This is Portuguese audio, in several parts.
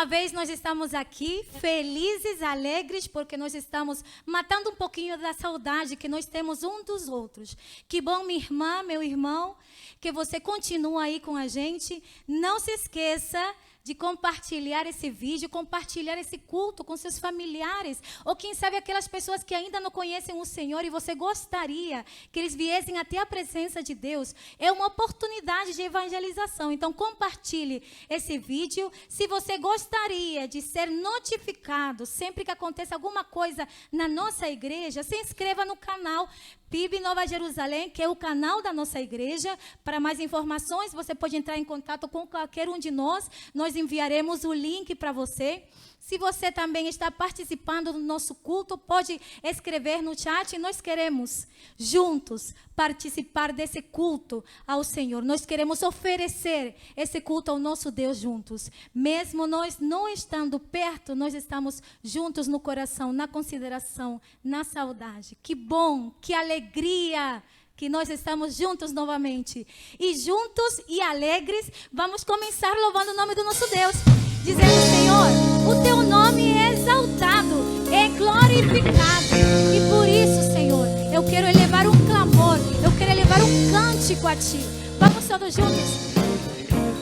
uma vez nós estamos aqui felizes, alegres, porque nós estamos matando um pouquinho da saudade que nós temos um dos outros. Que bom, minha irmã, meu irmão, que você continua aí com a gente. Não se esqueça de compartilhar esse vídeo, compartilhar esse culto com seus familiares, ou quem sabe aquelas pessoas que ainda não conhecem o Senhor e você gostaria que eles viessem até a presença de Deus. É uma oportunidade de evangelização, então compartilhe esse vídeo. Se você gostaria de ser notificado sempre que aconteça alguma coisa na nossa igreja, se inscreva no canal PIB Nova Jerusalém, que é o canal da nossa igreja. Para mais informações, você pode entrar em contato com qualquer um de nós. Nós enviaremos o link para você. Se você também está participando do nosso culto, pode escrever no chat. Nós queremos juntos participar desse culto ao Senhor. Nós queremos oferecer esse culto ao nosso Deus juntos. Mesmo nós não estando perto, nós estamos juntos no coração, na consideração, na saudade. Que bom, que alegria que nós estamos juntos novamente. E juntos e alegres, vamos começar louvando o nome do nosso Deus, dizendo: Senhor, o teu nome é exaltado, é glorificado. E por isso, Senhor, eu quero elevar um clamor, eu quero elevar um cântico a Ti. Vamos todos juntos.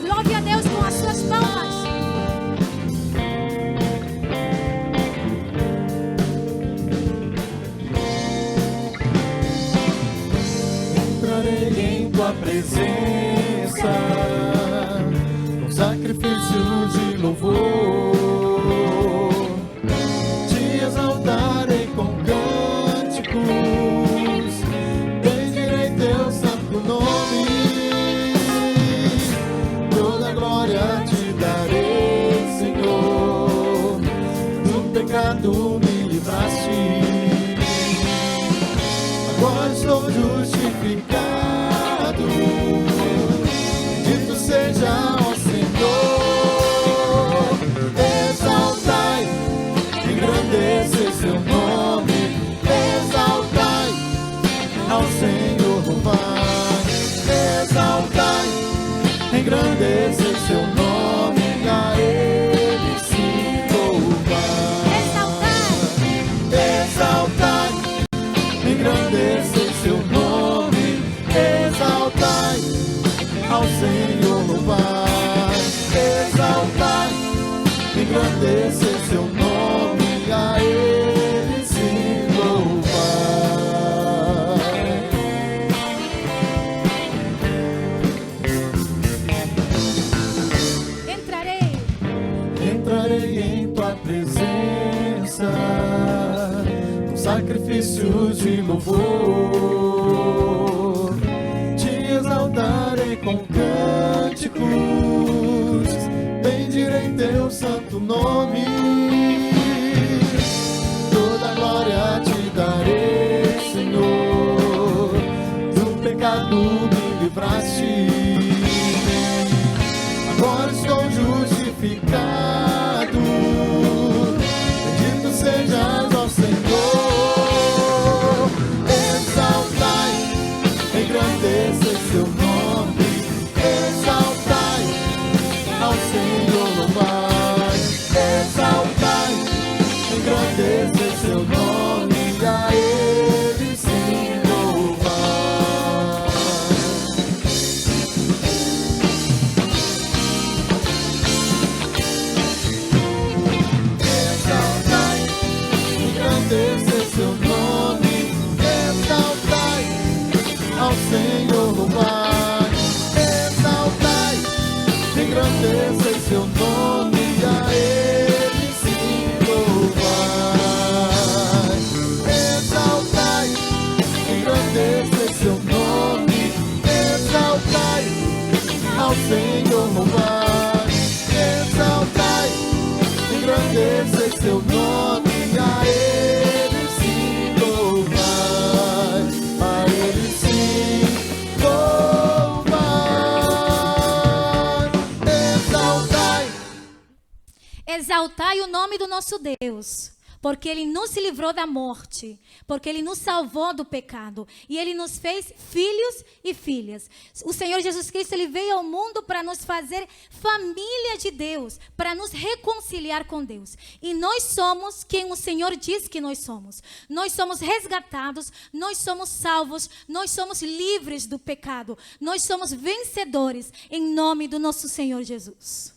Louve a Deus com as suas palmas. Entrarei em Tua presença com sacrifício de louvor, Te exaltarei com cânticos, bendirei Teu santo nome, toda glória Te darei, Senhor, do pecado me livraste. Agora estou justificado, bendito seja o Senhor. Exaltai, engrandecer seu nome, exaltai, ao Senhor louvai. Exaltai, engrandecer seu nome, a Ele se louvar. Exaltai, engrandecer seu nome, exaltai, ao Senhor louvai. Exaltai, engrandecer seu nome, a Ele se louvar. Entrarei em Tua presença com sacrifícios de louvor, Te exaltarei com cânticos, bendirei Teu santo nome, toda glória Te darei, Senhor, do pecado me livraste. Agora estou justificado, bendito sejas ao Senhor. Exaltai, engrandecer seu nome, exaltai, ao Senhor louvai. Exaltai, engrandecer seu nome, a Ele se louvar. Exaltai, engrandecer seu nome, exaltai, ao Senhor louvai. Exaltai, engrandecer seu nome, a Ele se louvar. Exaltai, engrandecer seu nome, exaltai, ao Senhor louvai. Exaltai, engrandecer seu nome, a Ele se louvar, a Ele se louvar. Exaltai. Exaltai o nome do nosso Deus, porque Ele nos livrou da morte, porque Ele nos salvou do pecado e Ele nos fez filhos e filhas. O Senhor Jesus Cristo, Ele veio ao mundo para nos fazer família de Deus, para nos reconciliar com Deus. E nós somos quem o Senhor diz que nós somos. Nós somos resgatados, nós somos salvos, nós somos livres do pecado, nós somos vencedores em nome do nosso Senhor Jesus.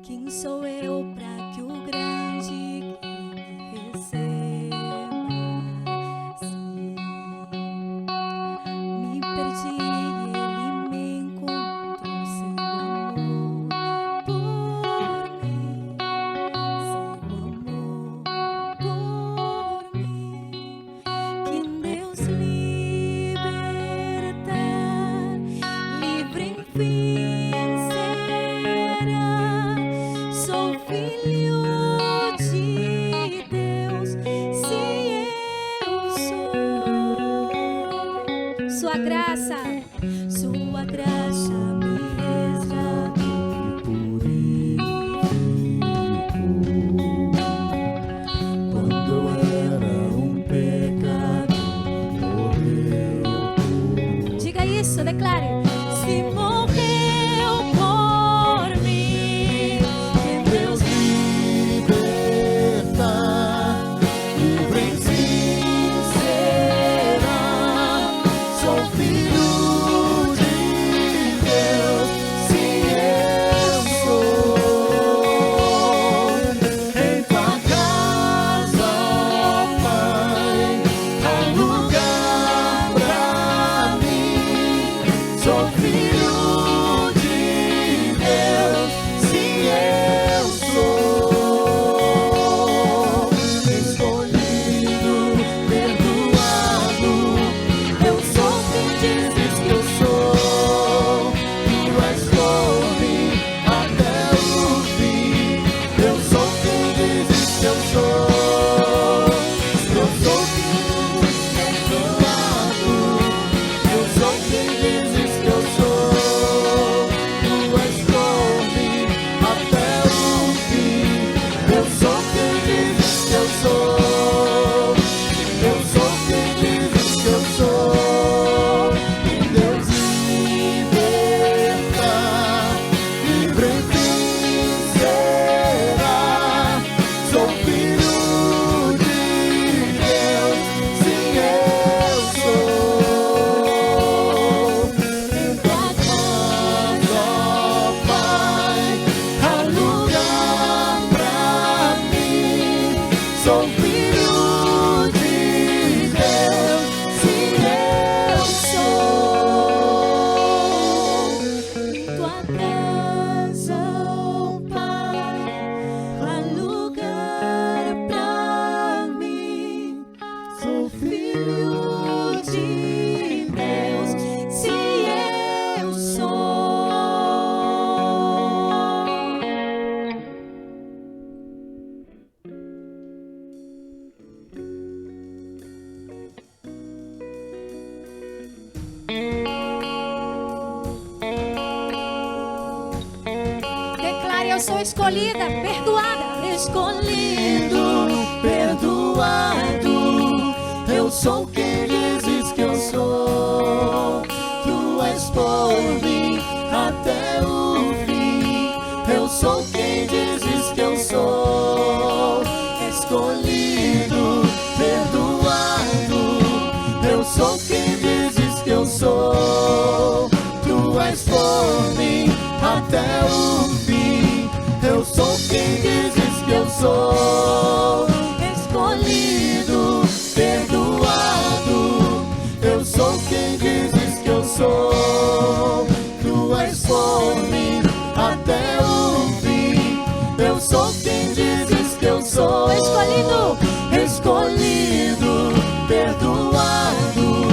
Quem sou eu para que o grande me receba? Sim, me perdi e Ele me encontrou. Seu amor por mim, seu amor por mim. Que Deus libertar, livre enfim será. Sou filho de Deus, se eu sou. Sua graça me resgatou, Purificou. Quando eu era um pecador, morreu por diga isso, declare. Se morreu por mim, Deus liberta, livre em si será. Sou filho de Deus, se eu sou. Em tua casa, ó Pai, há lugar pra mim. Sou filho de Deus, se eu sou. Escolhido, perdoado, eu sou quem dizes que eu sou. Tu és por mim até o fim. Eu sou quem dizes que eu sou. Eu sou quem dizes perdoado. Eu sou quem dizes que eu sou. Tu és por mim até o fim. Eu sou quem dizes que eu sou. Eu sou quem dizes que eu sou. E Deus liberta, livre enfim será. Sou filho de Deus, sim eu sou. Em tua casa, ó Pai, há lugar pra mim. Sou filho de Deus, sim eu sou. em tua casa, ó Pai, há lugar pra mim. Sou filho de Deus, se eu sou. Declare: eu sou escolhida, perdoada. Escolhido, perdoado, eu sou quem dizes que eu sou. Tu és por mim até o fim. Eu sou quem dizes que eu sou. Escolhido, perdoado, eu sou quem dizes que eu sou. Tu és por mim até o fim. Eu sou quem dizes que eu sou. Escolhido, perdoado, eu sou quem dizes que eu sou. Tu és por mim até o fim. Eu sou quem dizes que eu sou. Escolhido, Escolhido, perdoado,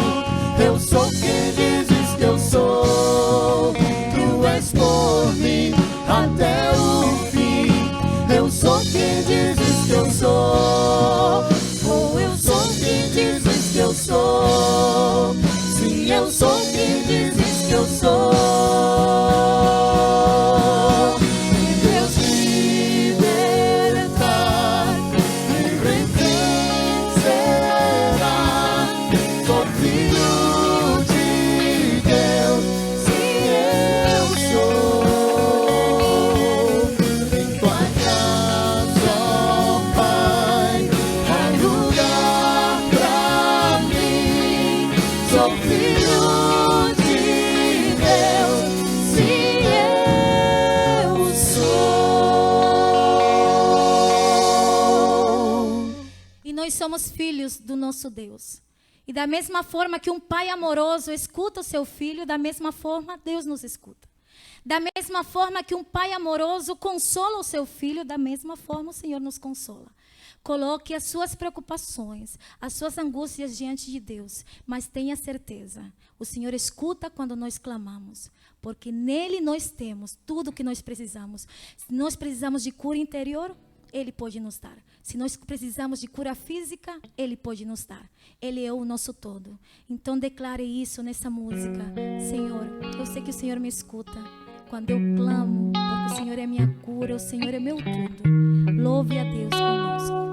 eu sou quem dizes que eu sou. Tu és por mim até o fim. Eu sou quem dizes que eu sou. Oh, eu sou quem dizes que eu sou. Sim, eu sou quem dizes nós somos filhos do nosso Deus. E da mesma forma que um pai amoroso escuta o seu filho, da mesma forma Deus nos escuta. Da mesma forma que um pai amoroso consola o seu filho, da mesma forma o Senhor nos consola. Coloque as suas preocupações, as suas angústias diante de Deus, mas tenha certeza, o Senhor escuta quando nós clamamos, porque nele nós temos tudo o que nós precisamos. Se nós precisamos de cura interior, Ele pode nos dar. Se nós precisamos de cura física, Ele pode nos dar. Ele é o nosso todo. Então declare isso nessa música. Senhor, eu sei que o Senhor me escuta quando eu clamo, porque o Senhor é minha cura, o Senhor é meu tudo. Louve a Deus conosco.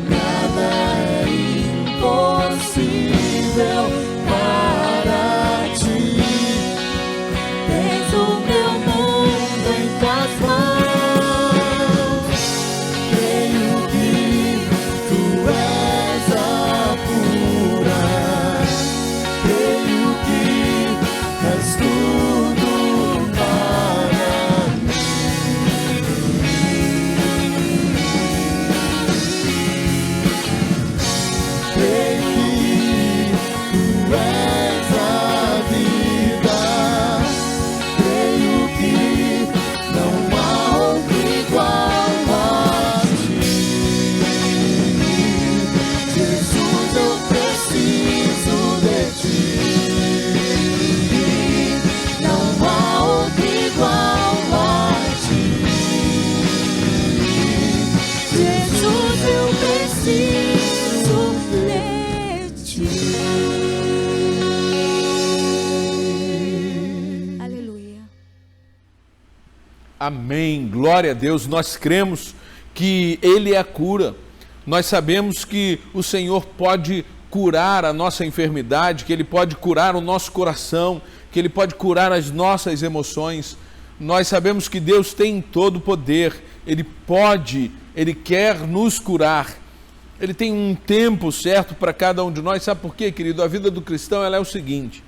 Nada é impossível. Amém. Glória a Deus. Nós cremos que Ele é a cura. Nós sabemos que o Senhor pode curar a nossa enfermidade, que Ele pode curar o nosso coração, que Ele pode curar as nossas emoções. Nós sabemos que Deus tem todo o poder. Ele pode, Ele quer nos curar. Ele tem um tempo certo para cada um de nós. Sabe por quê, querido? A vida do cristão ela é o seguinte: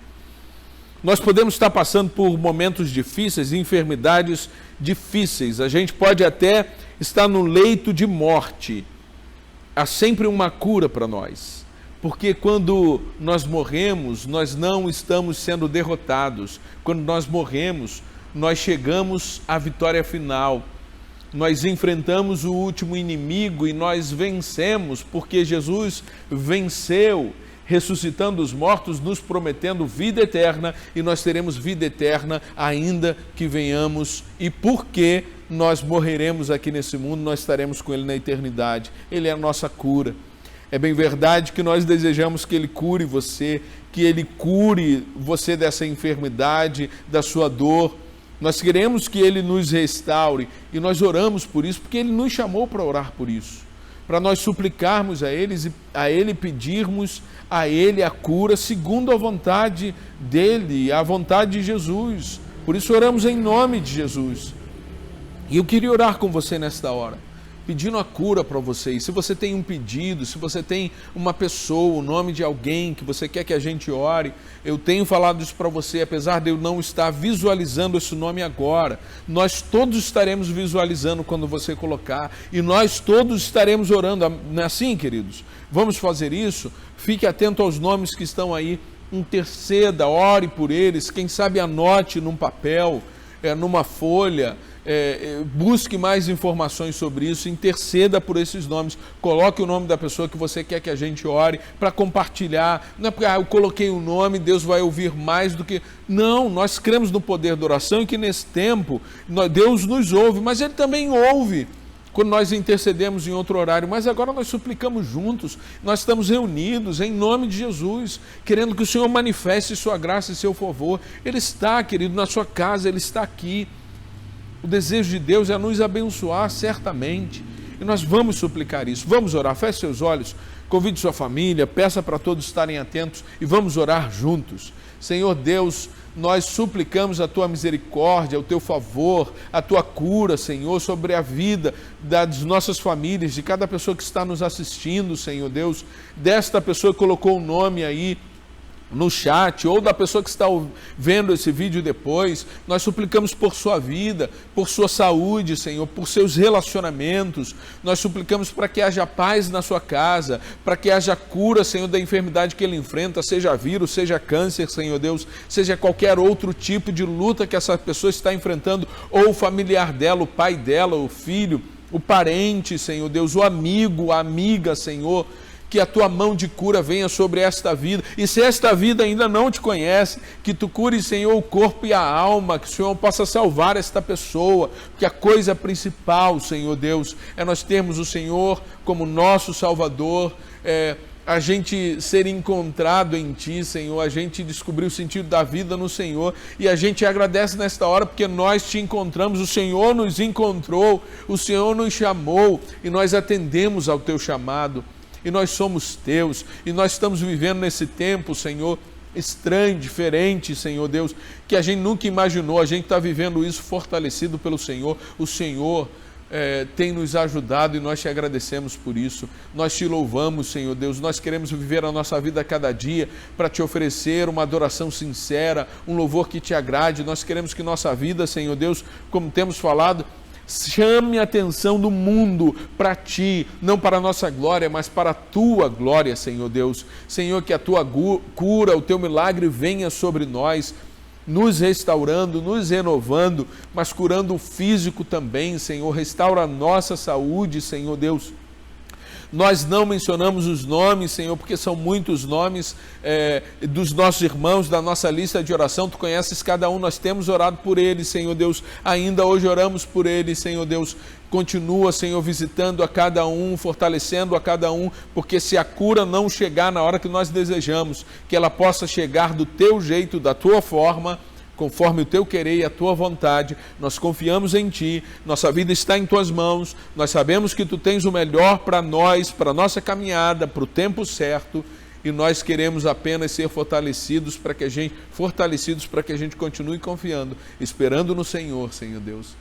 nós podemos estar passando por momentos difíceis, enfermidades difíceis. A gente pode até estar no leito de morte. Há sempre uma cura para nós. Porque quando nós morremos, nós não estamos sendo derrotados. Quando nós morremos, nós chegamos à vitória final. Nós enfrentamos o último inimigo e nós vencemos, porque Jesus venceu, ressuscitando os mortos, nos prometendo vida eterna, e nós teremos vida eterna ainda que venhamos, e porque nós morreremos aqui nesse mundo, nós estaremos com Ele na eternidade. Ele é a nossa cura. É bem verdade que nós desejamos que Ele cure você, que Ele cure você dessa enfermidade, da sua dor. Nós queremos que Ele nos restaure e nós oramos por isso, porque Ele nos chamou para orar por isso, para nós suplicarmos a Ele, pedirmos a Ele a cura segundo a vontade dEle, a vontade de Jesus. Por isso oramos em nome de Jesus. E eu queria orar com você nesta hora, pedindo a cura para você. E se você tem um pedido, se você tem uma pessoa, o nome de alguém que você quer que a gente ore, eu tenho falado isso para você, apesar de eu não estar visualizando esse nome agora, nós todos estaremos visualizando quando você colocar, e nós todos estaremos orando. Não é assim, queridos? Vamos fazer isso? Fique atento aos nomes que estão aí, interceda, ore por eles, quem sabe anote num papel, numa folha, busque mais informações sobre isso, interceda por esses nomes, coloque o nome da pessoa que você quer que a gente ore, para compartilhar. Não é porque eu coloquei o nome, Deus vai ouvir mais do que... Não, nós cremos no poder da oração e que nesse tempo Deus nos ouve, mas Ele também ouve quando nós intercedemos em outro horário. Mas agora nós suplicamos juntos, nós estamos reunidos em nome de Jesus, querendo que o Senhor manifeste sua graça e seu favor. Ele está, querido, na sua casa, Ele está aqui. O desejo de Deus é nos abençoar certamente, e nós vamos suplicar isso. Vamos orar, feche seus olhos, convide sua família, peça para todos estarem atentos e vamos orar juntos. Senhor Deus, nós suplicamos a Tua misericórdia, o Teu favor, a Tua cura, Senhor, sobre a vida das nossas famílias, de cada pessoa que está nos assistindo, Senhor Deus, desta pessoa que colocou o nome aí no chat, ou da pessoa que está vendo esse vídeo depois. Nós suplicamos por sua vida, por sua saúde, Senhor, por seus relacionamentos. Nós suplicamos para que haja paz na sua casa, para que haja cura, Senhor, da enfermidade que ele enfrenta, seja vírus, seja câncer, Senhor Deus, seja qualquer outro tipo de luta que essa pessoa está enfrentando, ou o familiar dela, o pai dela, o filho, o parente, Senhor Deus, o amigo, a amiga, Senhor. Que a Tua mão de cura venha sobre esta vida, e se esta vida ainda não te conhece, que Tu cures, Senhor, o corpo e a alma, que o Senhor possa salvar esta pessoa, porque a coisa principal, Senhor Deus, é nós termos o Senhor como nosso Salvador, a gente ser encontrado em Ti, Senhor, a gente descobrir o sentido da vida no Senhor, e a gente agradece nesta hora porque nós Te encontramos, o Senhor nos encontrou, o Senhor nos chamou, e nós atendemos ao Teu chamado. E nós somos Teus, e nós estamos vivendo nesse tempo, Senhor, estranho, diferente, Senhor Deus, que a gente nunca imaginou. A gente está vivendo isso fortalecido pelo Senhor. O Senhor tem nos ajudado e nós Te agradecemos por isso. Nós Te louvamos, Senhor Deus. Nós queremos viver a nossa vida a cada dia para Te oferecer uma adoração sincera, um louvor que Te agrade. Nós queremos que nossa vida, Senhor Deus, como temos falado, chame a atenção do mundo para Ti, não para a nossa glória, mas para a Tua glória, Senhor Deus. Senhor, que a Tua cura, o Teu milagre venha sobre nós, nos restaurando, nos renovando, mas curando o físico também, Senhor. Restaura a nossa saúde, Senhor Deus. Nós não mencionamos os nomes, Senhor, porque são muitos nomes dos nossos irmãos, da nossa lista de oração. Tu conheces cada um, nós temos orado por eles, Senhor Deus. Ainda hoje oramos por eles, Senhor Deus. Continua, Senhor, visitando a cada um, fortalecendo a cada um, porque se a cura não chegar na hora que nós desejamos, que ela possa chegar do Teu jeito, da Tua forma, conforme o teu querer e a tua vontade. Nós confiamos em ti, nossa vida está em tuas mãos, nós sabemos que tu tens o melhor para nós, para a nossa caminhada, para o tempo certo, e nós queremos apenas ser fortalecidos para que a gente continue confiando, esperando no Senhor, Senhor Deus.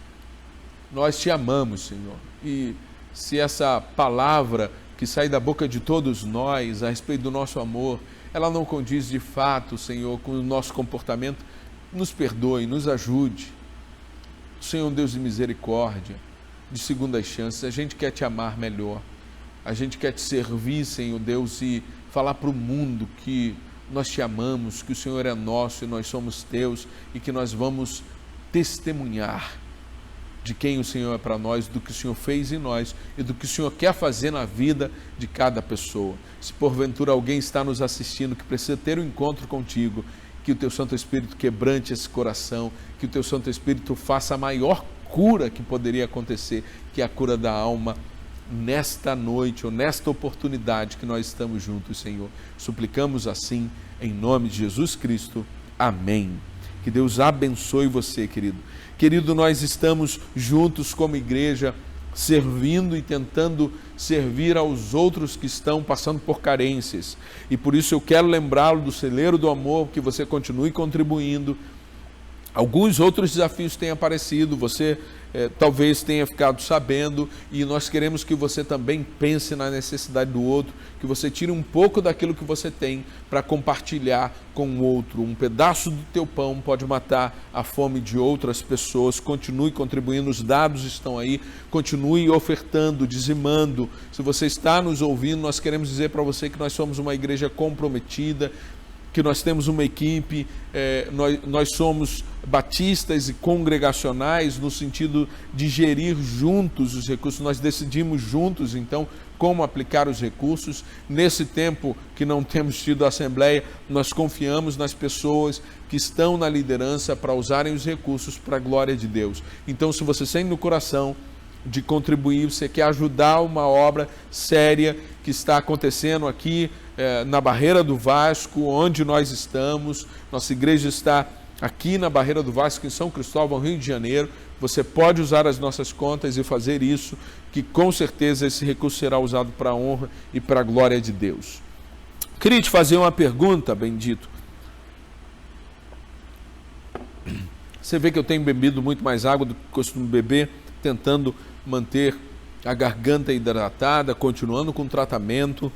Nós te amamos, Senhor, e se essa palavra que sai da boca de todos nós a respeito do nosso amor, ela não condiz de fato, Senhor, com o nosso comportamento, nos perdoe, nos ajude. Senhor, Deus de misericórdia, de segundas chances, a gente quer te amar melhor, a gente quer te servir, Senhor Deus, e falar para o mundo que nós te amamos, que o Senhor é nosso e nós somos teus, e que nós vamos testemunhar de quem o Senhor é para nós, do que o Senhor fez em nós e do que o Senhor quer fazer na vida de cada pessoa. Se porventura alguém está nos assistindo que precisa ter um encontro contigo, que o teu Santo Espírito quebrante esse coração, que o teu Santo Espírito faça a maior cura que poderia acontecer, que é a cura da alma, nesta noite ou nesta oportunidade que nós estamos juntos, Senhor. Suplicamos assim, em nome de Jesus Cristo. Amém. Que Deus abençoe você, querido. Querido, nós estamos juntos como igreja, servindo e tentando servir aos outros que estão passando por carências. E por isso eu quero lembrá-lo do celeiro do amor, que você continue contribuindo. Alguns outros desafios têm aparecido, você talvez tenha ficado sabendo, e nós queremos que você também pense na necessidade do outro, que você tire um pouco daquilo que você tem para compartilhar com o outro. Um pedaço do teu pão pode matar a fome de outras pessoas. Continue contribuindo, os dados estão aí, continue ofertando, dizimando. Se você está nos ouvindo, nós queremos dizer para você que nós somos uma igreja comprometida, que nós temos uma equipe, nós somos batistas e congregacionais no sentido de gerir juntos os recursos. Nós decidimos juntos, então, como aplicar os recursos. Nesse tempo que não temos tido a Assembleia, nós confiamos nas pessoas que estão na liderança para usarem os recursos para a glória de Deus. Então, se você sente no coração de contribuir, você quer ajudar uma obra séria que está acontecendo aqui na Barreira do Vasco, onde nós estamos. Nossa igreja está aqui na Barreira do Vasco, em São Cristóvão, Rio de Janeiro. Você pode usar as nossas contas e fazer isso, que com certeza esse recurso será usado para a honra e para a glória de Deus. Queria te fazer uma pergunta, bendito. Você vê que eu tenho bebido muito mais água do que costumo beber, tentando manter a garganta hidratada, continuando com o tratamento.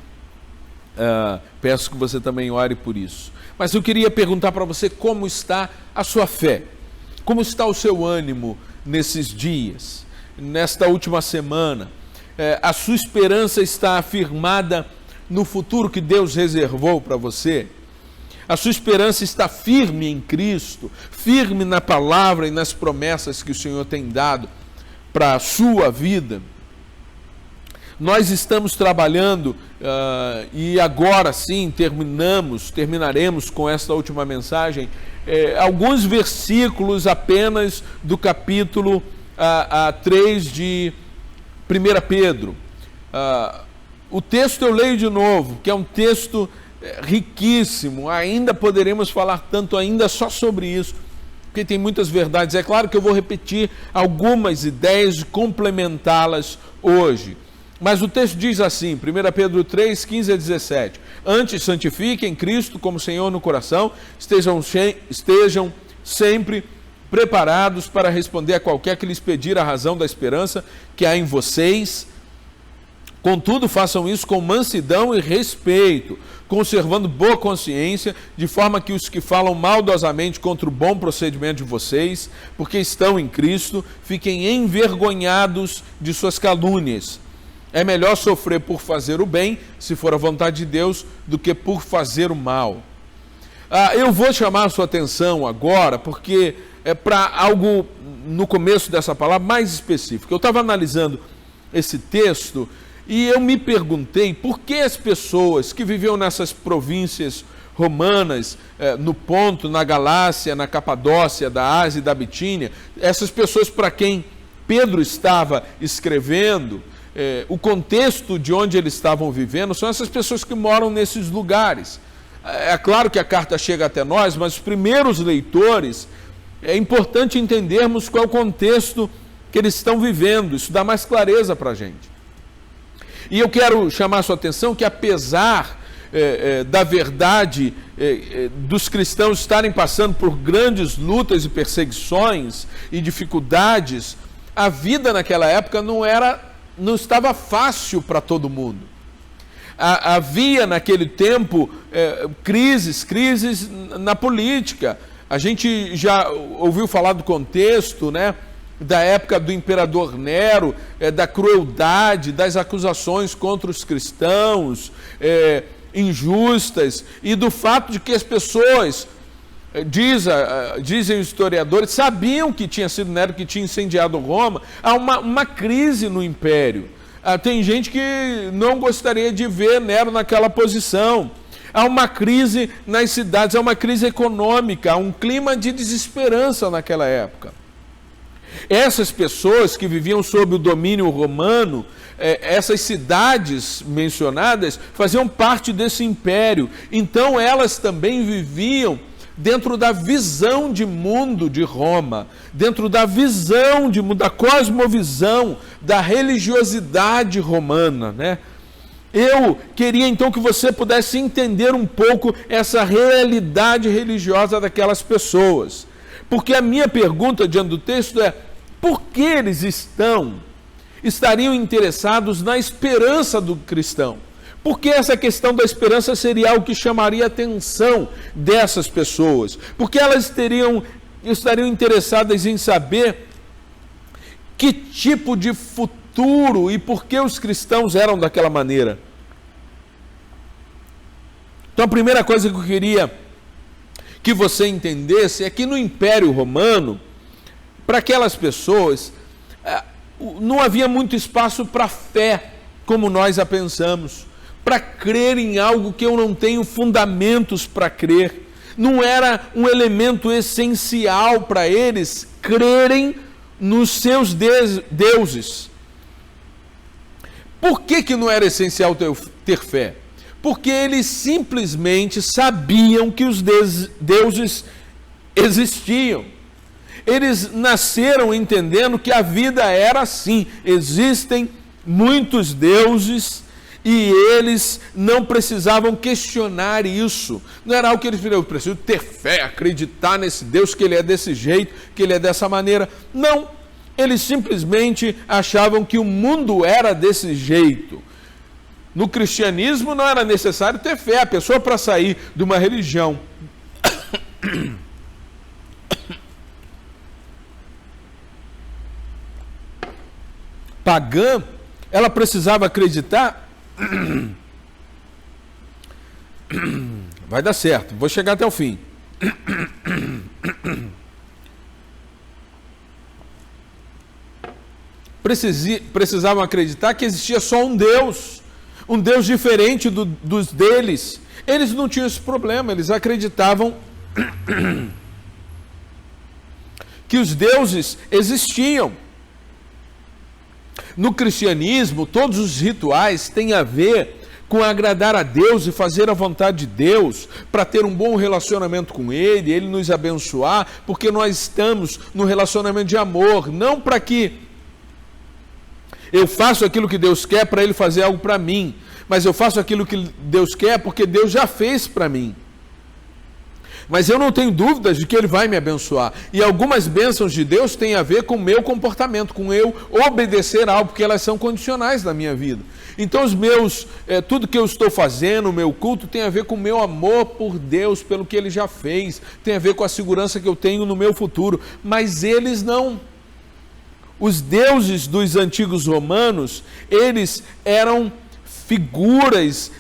Peço que você também ore por isso. Mas eu queria perguntar para você como está a sua fé, como está o seu ânimo nesses dias, nesta última semana. A sua esperança está afirmada no futuro que Deus reservou para você? A sua esperança está firme em Cristo, firme na palavra e nas promessas que o Senhor tem dado para a sua vida? Nós estamos trabalhando e agora sim terminaremos com esta última mensagem, alguns versículos apenas do capítulo 3 de 1 Pedro. O texto eu leio de novo, que é um texto riquíssimo, ainda poderemos falar tanto ainda só sobre isso, porque tem muitas verdades. É claro que eu vou repetir algumas ideias e complementá-las hoje. Mas o texto diz assim, 1 Pedro 3, 15 a 17. Antes, santifiquem Cristo como Senhor no coração, estejam sempre preparados para responder a qualquer que lhes pedir a razão da esperança que há em vocês. Contudo, façam isso com mansidão e respeito, conservando boa consciência, de forma que os que falam maldosamente contra o bom procedimento de vocês, porque estão em Cristo, fiquem envergonhados de suas calúnias. É melhor sofrer por fazer o bem, se for a vontade de Deus, do que por fazer o mal. Eu vou chamar a sua atenção agora, porque é para algo no começo dessa palavra mais específico. Eu estava analisando esse texto e eu me perguntei por que as pessoas que viviam nessas províncias romanas, no Ponto, na Galácia, na Capadócia, da Ásia e da Bitínia, essas pessoas para quem Pedro estava escrevendo, o contexto de onde eles estavam vivendo, são essas pessoas que moram nesses lugares. É claro que a carta chega até nós, mas os primeiros leitores é importante entendermos qual é o contexto que eles estão vivendo. Isso dá mais clareza para a gente. E eu quero chamar a sua atenção que, apesar da verdade dos cristãos estarem passando por grandes lutas e perseguições e dificuldades, a vida naquela época não estava fácil para todo mundo. Havia naquele tempo crises na política. A gente já ouviu falar do contexto, né, da época do imperador Nero, da crueldade, das acusações contra os cristãos, injustas, e do fato de que as pessoas, dizem os historiadores, sabiam que tinha sido Nero que tinha incendiado Roma. Há uma crise no império. Tem gente que não gostaria de ver Nero naquela posição. Há uma crise nas cidades, há uma crise econômica, há um clima de desesperança naquela época. Essas pessoas que viviam sob o domínio romano, essas cidades mencionadas, faziam parte desse império. Então elas também viviam dentro da visão de mundo de Roma, dentro da visão de mundo, da cosmovisão, da religiosidade romana, né? Eu queria então que você pudesse entender um pouco essa realidade religiosa daquelas pessoas. Porque a minha pergunta diante do texto é: por que eles estariam interessados na esperança do cristão? Porque essa questão da esperança seria algo que chamaria a atenção dessas pessoas. Porque elas estariam interessadas em saber que tipo de futuro e por que os cristãos eram daquela maneira. Então a primeira coisa que eu queria que você entendesse é que no Império Romano, para aquelas pessoas, não havia muito espaço para fé, como nós a pensamos, para crer em algo que eu não tenho fundamentos para crer. Não era um elemento essencial para eles crerem nos seus deuses. Por que não era essencial ter fé? Porque eles simplesmente sabiam que os deuses existiam. Eles nasceram entendendo que a vida era assim. Existem muitos deuses e eles não precisavam questionar isso. Não era algo que eles diziam: eu preciso ter fé, acreditar nesse Deus, que ele é desse jeito, que ele é dessa maneira. Não, eles simplesmente achavam que o mundo era desse jeito. No cristianismo não era necessário ter fé. A pessoa, para sair de uma religião pagã, ela precisava acreditar. Vai dar certo, vou chegar até o fim. Precisavam acreditar que existia só um Deus diferente dos deles. Eles não tinham esse problema, eles acreditavam que os deuses existiam. No cristianismo, todos os rituais têm a ver com agradar a Deus e fazer a vontade de Deus, para ter um bom relacionamento com Ele, Ele nos abençoar, porque nós estamos no relacionamento de amor, não para que eu faço aquilo que Deus quer para Ele fazer algo para mim, mas eu faço aquilo que Deus quer porque Deus já fez para mim. Mas eu não tenho dúvidas de que Ele vai me abençoar. E algumas bênçãos de Deus têm a ver com o meu comportamento, com eu obedecer a algo, porque elas são condicionais na minha vida. Então tudo que eu estou fazendo, o meu culto, tem a ver com o meu amor por Deus, pelo que Ele já fez, tem a ver com a segurança que eu tenho no meu futuro. Mas eles não. Os deuses dos antigos romanos, eles eram figuras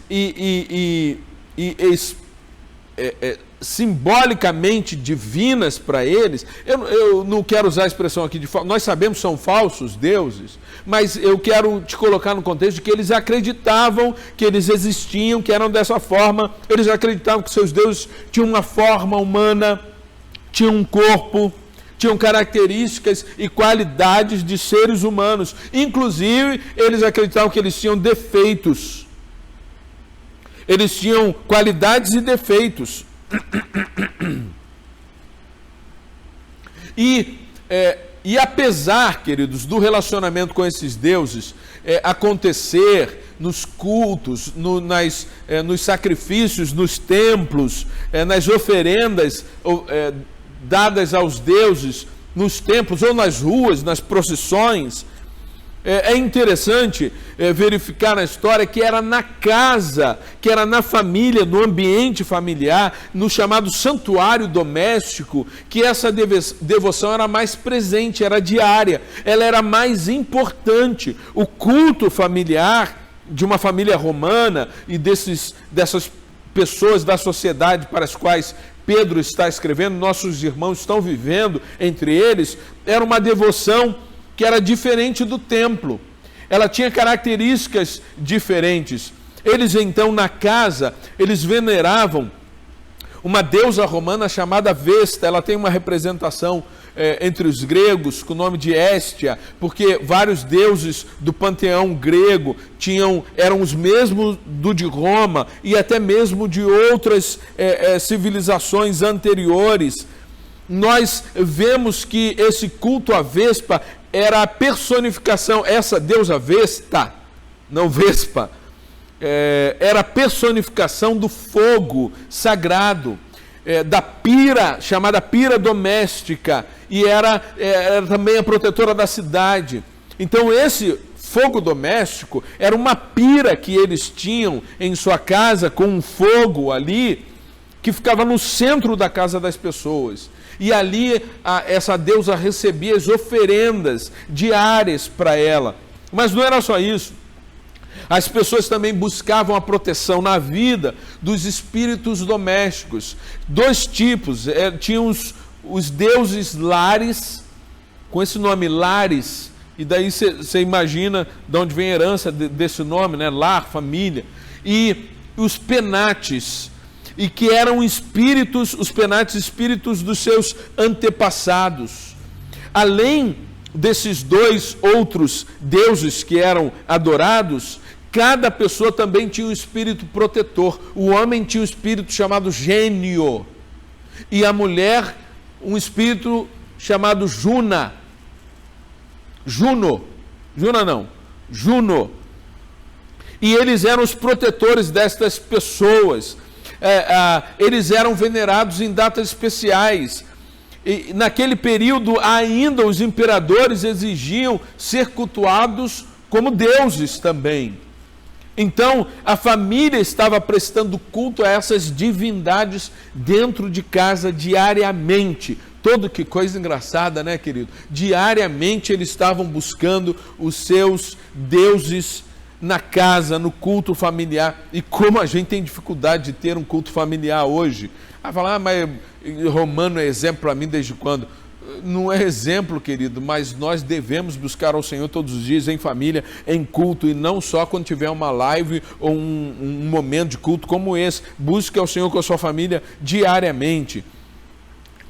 simbolicamente divinas para eles. Eu não quero usar a expressão aqui de falso, nós sabemos que são falsos deuses, mas eu quero te colocar no contexto de que eles acreditavam que eles existiam, que eram dessa forma. Eles acreditavam que seus deuses tinham uma forma humana, tinham um corpo, tinham características e qualidades de seres humanos. Inclusive, eles acreditavam que eles tinham defeitos. Eles tinham qualidades e defeitos. E apesar, queridos, do relacionamento com esses deuses acontecer nos cultos, nos sacrifícios, nos templos, nas oferendas dadas aos deuses, nos templos ou nas ruas, nas procissões, é interessante verificar na história que era na casa, que era na família, no ambiente familiar, no chamado santuário doméstico, que essa devoção era mais presente, era diária, ela era mais importante. O culto familiar de uma família romana e dessas pessoas da sociedade para as quais Pedro está escrevendo, nossos irmãos estão vivendo entre eles, era uma devoção que era diferente do templo. Ela tinha características diferentes. Eles então na casa, eles veneravam uma deusa romana chamada Vesta. Ela tem uma representação entre os gregos com o nome de Hestia, porque vários deuses do panteão grego eram os mesmos do de Roma e até mesmo de outras civilizações anteriores. Nós vemos que esse culto à Vespa era a personificação, essa deusa Vesta, não Vespa, era a personificação do fogo sagrado, da pira, chamada pira doméstica, e era também a protetora da cidade. Então esse fogo doméstico era uma pira que eles tinham em sua casa, com um fogo ali, que ficava no centro da casa das pessoas. E ali essa deusa recebia as oferendas diárias para ela. Mas não era só isso. As pessoas também buscavam a proteção na vida dos espíritos domésticos. Dois tipos. Tinham os deuses Lares, com esse nome Lares, e daí você imagina de onde vem a herança desse nome, né? Lar, família. E os Penates, e que eram espíritos, os Penates, espíritos dos seus antepassados. Além desses dois outros deuses que eram adorados, cada pessoa também tinha um espírito protetor. O homem tinha um espírito chamado Gênio, e a mulher um espírito chamado Juno. E eles eram os protetores destas pessoas. Eles eram venerados em datas especiais. E naquele período ainda os imperadores exigiam ser cultuados como deuses também. Então a família estava prestando culto a essas divindades dentro de casa diariamente. Que coisa engraçada, né, querido? Diariamente eles estavam buscando os seus deuses na casa, no culto familiar. E como a gente tem dificuldade de ter um culto familiar hoje. Falar, mas Romano é exemplo para mim desde quando? Não é exemplo, querido, mas nós devemos buscar ao Senhor todos os dias em família, em culto, e não só quando tiver uma live ou um momento de culto como esse. Busque ao Senhor com a sua família diariamente.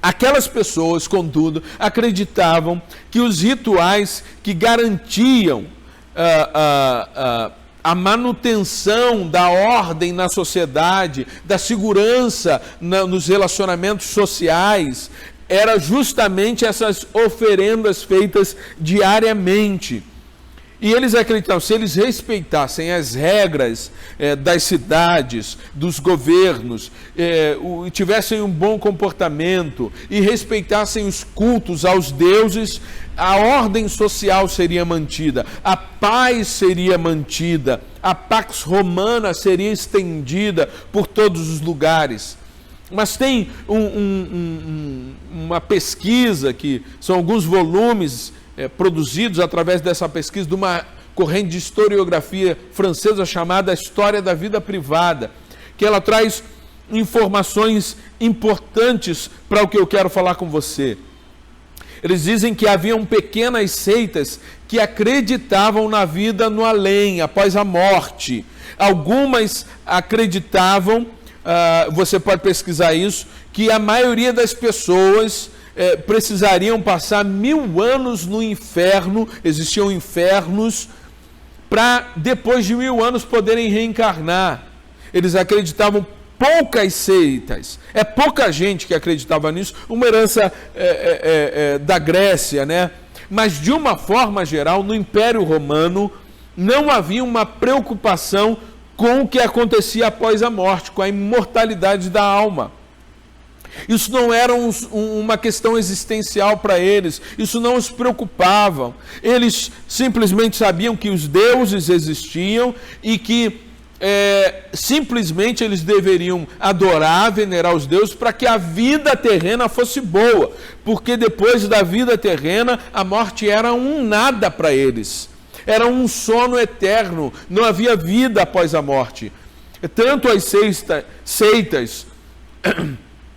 Aquelas pessoas, contudo, acreditavam que os rituais que garantiam a manutenção da ordem na sociedade, da segurança nos relacionamentos sociais, era justamente essas oferendas feitas diariamente. E eles acreditavam, se eles respeitassem as regras das cidades, dos governos, tivessem um bom comportamento e respeitassem os cultos aos deuses, a ordem social seria mantida, a paz seria mantida, a Pax Romana seria estendida por todos os lugares. Mas tem uma pesquisa, que são alguns volumes produzidos através dessa pesquisa, de uma corrente de historiografia francesa chamada História da Vida Privada, que ela traz informações importantes para o que eu quero falar com você. Eles dizem que haviam pequenas seitas que acreditavam na vida no além, após a morte. Algumas acreditavam, você pode pesquisar isso, que a maioria das pessoas precisariam passar 1000 anos no inferno, existiam infernos, para depois de 1000 anos poderem reencarnar. Eles acreditavam poucas seitas, é pouca gente que acreditava nisso, uma herança da Grécia, né? Mas de uma forma geral, no Império Romano, não havia uma preocupação com o que acontecia após a morte, com a imortalidade da alma. Isso não era uma questão existencial para eles, isso não os preocupava. Eles simplesmente sabiam que os deuses existiam e que simplesmente eles deveriam adorar, venerar os deuses para que a vida terrena fosse boa, porque depois da vida terrena, a morte era um nada para eles, era um sono eterno, não havia vida após a morte. Tanto as seitas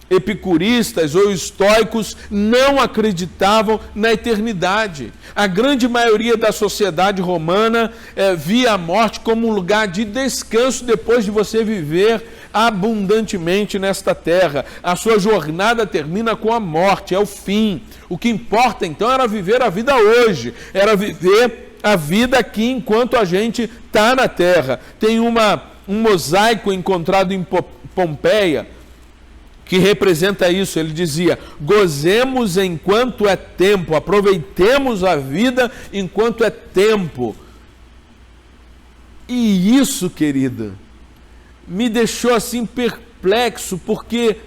epicuristas ou estoicos não acreditavam na eternidade. A grande maioria da sociedade romana via a morte como um lugar de descanso depois de você viver abundantemente nesta terra. A sua jornada termina com a morte, é o fim. O que importa então era viver a vida hoje, era viver a vida aqui enquanto a gente está na terra. Tem um mosaico encontrado em Pompeia que representa isso. Ele dizia: gozemos enquanto é tempo, aproveitemos a vida enquanto é tempo. E isso, querida, me deixou assim perplexo, porque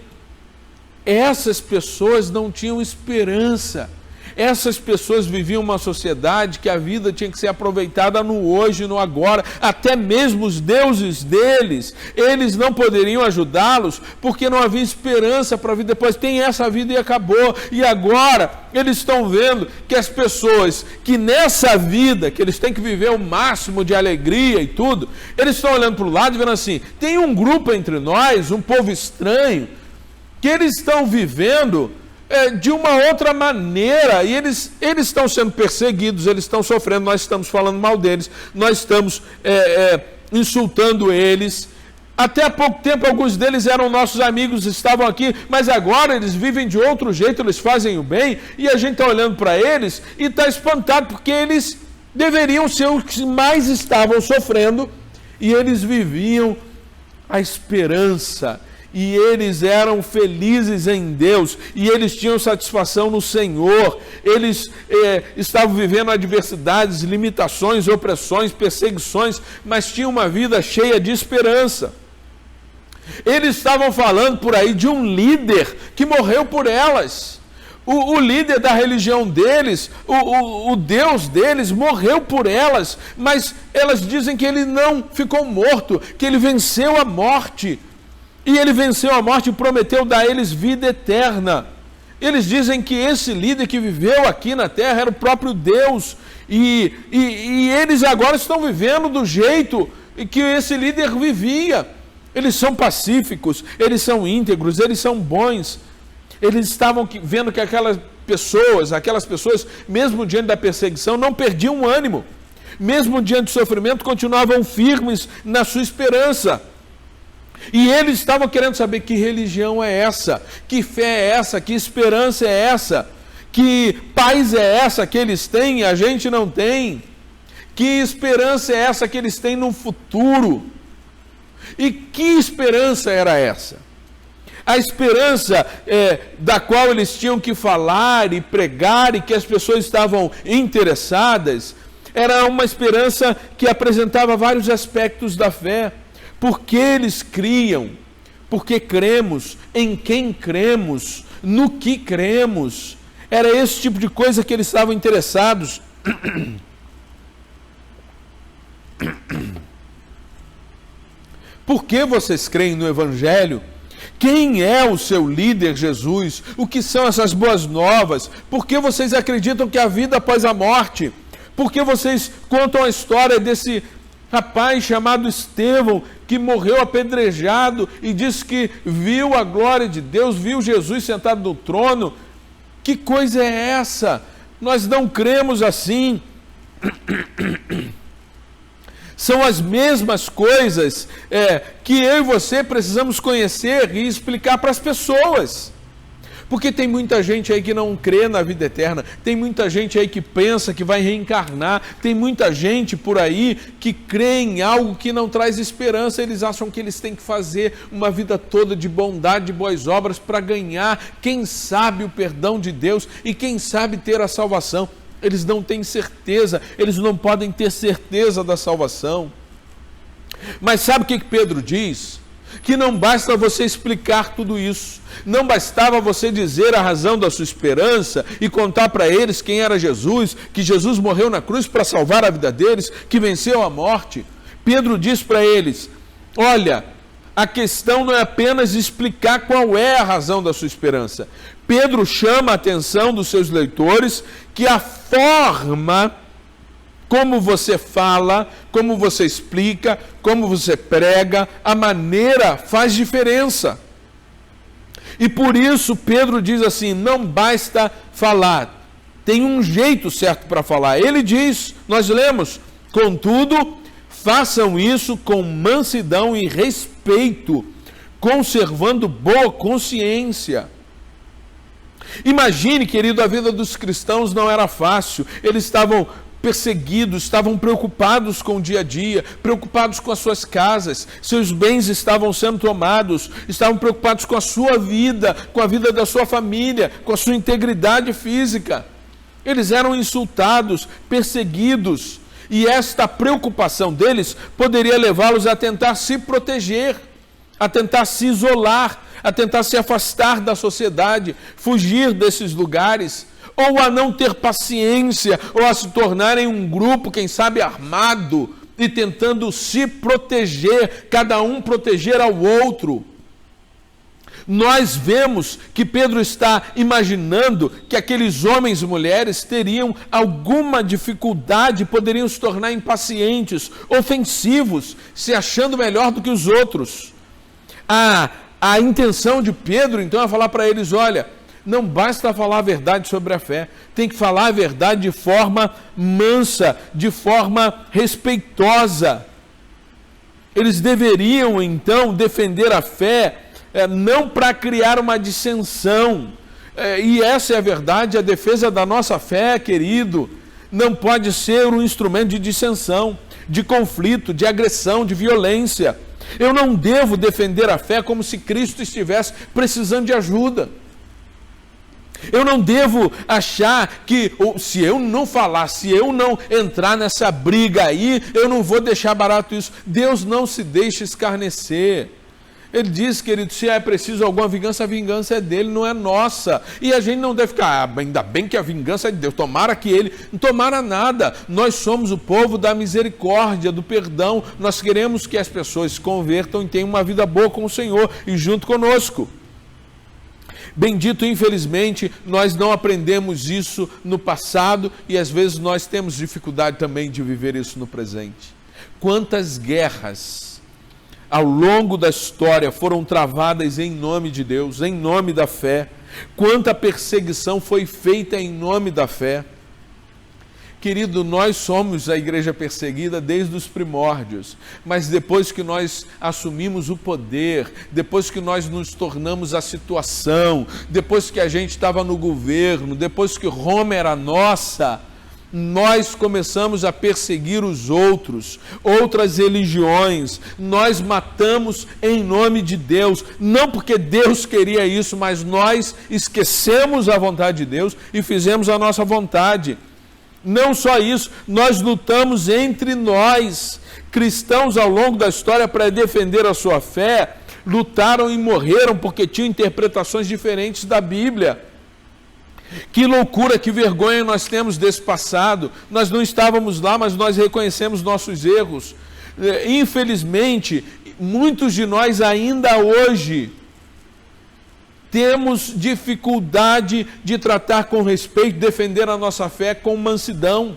essas pessoas não tinham esperança. Essas pessoas viviam uma sociedade que a vida tinha que ser aproveitada no hoje, no agora. Até mesmo os deuses deles, eles não poderiam ajudá-los, porque não havia esperança para a vida depois. Tem essa vida e acabou. E agora eles estão vendo que as pessoas que nessa vida, que eles têm que viver o máximo de alegria e tudo, eles estão olhando para o lado e vendo assim: tem um grupo entre nós, um povo estranho, que eles estão vivendo de uma outra maneira, e eles estão sendo perseguidos, eles estão sofrendo, nós estamos falando mal deles, nós estamos insultando eles. Até há pouco tempo alguns deles eram nossos amigos, estavam aqui, mas agora eles vivem de outro jeito, eles fazem o bem, e a gente está olhando para eles e está espantado, porque eles deveriam ser os que mais estavam sofrendo, e eles viviam a esperança, e eles eram felizes em Deus, e eles tinham satisfação no Senhor. Eles estavam vivendo adversidades, limitações, opressões, perseguições, mas tinham uma vida cheia de esperança. Eles estavam falando por aí de um líder que morreu por elas. O líder da religião deles, o Deus deles, morreu por elas, mas elas dizem que ele não ficou morto, que ele venceu a morte. E ele venceu a morte e prometeu dar a eles vida eterna. Eles dizem que esse líder que viveu aqui na terra era o próprio Deus. E eles agora estão vivendo do jeito que esse líder vivia. Eles são pacíficos, eles são íntegros, eles são bons. Eles estavam vendo que aquelas pessoas, mesmo diante da perseguição, não perdiam o ânimo. Mesmo diante do sofrimento, continuavam firmes na sua esperança. E eles estavam querendo saber: que religião é essa? Que fé é essa? Que esperança é essa? Que paz é essa que eles têm e a gente não tem? Que esperança é essa que eles têm no futuro? E que esperança era essa? A esperança da qual eles tinham que falar e pregar, e que as pessoas estavam interessadas, era uma esperança que apresentava vários aspectos da fé. Porque eles criam, porque cremos, em quem cremos, no que cremos. Era esse tipo de coisa que eles estavam interessados. Por que vocês creem no Evangelho? Quem é o seu líder, Jesus? O que são essas boas novas? Por que vocês acreditam que há vida após a morte? Por que vocês contam a história desse rapaz chamado Estevão, que morreu apedrejado e disse que viu a glória de Deus, viu Jesus sentado no trono? Que coisa é essa? Nós não cremos assim. São as mesmas coisas que eu e você precisamos conhecer e explicar para as pessoas. Porque tem muita gente aí que não crê na vida eterna, tem muita gente aí que pensa que vai reencarnar, tem muita gente por aí que crê em algo que não traz esperança. Eles acham que eles têm que fazer uma vida toda de bondade, de boas obras para ganhar, quem sabe, o perdão de Deus e quem sabe ter a salvação. Eles não têm certeza, eles não podem ter certeza da salvação. Mas sabe o que Pedro diz? Que não basta você explicar tudo isso, não bastava você dizer a razão da sua esperança e contar para eles quem era Jesus, que Jesus morreu na cruz para salvar a vida deles, que venceu a morte. Pedro diz para eles: olha, a questão não é apenas explicar qual é a razão da sua esperança. Pedro chama a atenção dos seus leitores que a forma como você fala, como você explica, como você prega, a maneira faz diferença. E por isso Pedro diz assim: não basta falar, tem um jeito certo para falar. Ele diz, nós lemos, contudo, façam isso com mansidão e respeito, conservando boa consciência. Imagine, querido, a vida dos cristãos não era fácil. Eles estavam perseguidos, estavam preocupados com o dia a dia, preocupados com as suas casas, seus bens estavam sendo tomados, estavam preocupados com a sua vida, com a vida da sua família, com a sua integridade física. Eles eram insultados, perseguidos, e esta preocupação deles poderia levá-los a tentar se proteger, a tentar se isolar, a tentar se afastar da sociedade, fugir desses lugares, ou a não ter paciência, ou a se tornarem um grupo, quem sabe armado, e tentando se proteger, cada um proteger ao outro. Nós vemos que Pedro está imaginando que aqueles homens e mulheres teriam alguma dificuldade, poderiam se tornar impacientes, ofensivos, se achando melhor do que os outros. A intenção de Pedro, então, é falar para eles: olha, não basta falar a verdade sobre a fé, tem que falar a verdade de forma mansa, de forma respeitosa. Eles deveriam, então, defender a fé, não para criar uma dissensão. E essa é a verdade, a defesa da nossa fé, querido, não pode ser um instrumento de dissensão, de conflito, de agressão, de violência. Eu não devo defender a fé como se Cristo estivesse precisando de ajuda. Eu não devo achar que, se eu não falar, se eu não entrar nessa briga aí, eu não vou deixar barato isso. Deus não se deixa escarnecer. Ele diz, querido, se é preciso alguma vingança, a vingança é dele, não é nossa. E a gente não deve ficar, ainda bem que a vingança é de Deus, tomara que ele, não tomara nada. Nós somos o povo da misericórdia, do perdão. Nós queremos que as pessoas se convertam e tenham uma vida boa com o Senhor e junto conosco. Bendito, infelizmente, nós não aprendemos isso no passado e às vezes nós temos dificuldade também de viver isso no presente. Quantas guerras ao longo da história foram travadas em nome de Deus, em nome da fé. Quanta perseguição foi feita em nome da fé. Querido, nós somos a igreja perseguida desde os primórdios, mas depois que nós assumimos o poder, depois que nós nos tornamos a situação, depois que a gente estava no governo, depois que Roma era nossa, nós começamos a perseguir os outros, outras religiões. Nós matamos em nome de Deus, não porque Deus queria isso, mas nós esquecemos a vontade de Deus e fizemos a nossa vontade. Não só isso, nós lutamos entre nós. Cristãos ao longo da história, para defender a sua fé, lutaram e morreram porque tinham interpretações diferentes da Bíblia. Que loucura, que vergonha nós temos desse passado. Nós não estávamos lá, mas nós reconhecemos nossos erros. Infelizmente, muitos de nós ainda hoje temos dificuldade de tratar com respeito, defender a nossa fé com mansidão.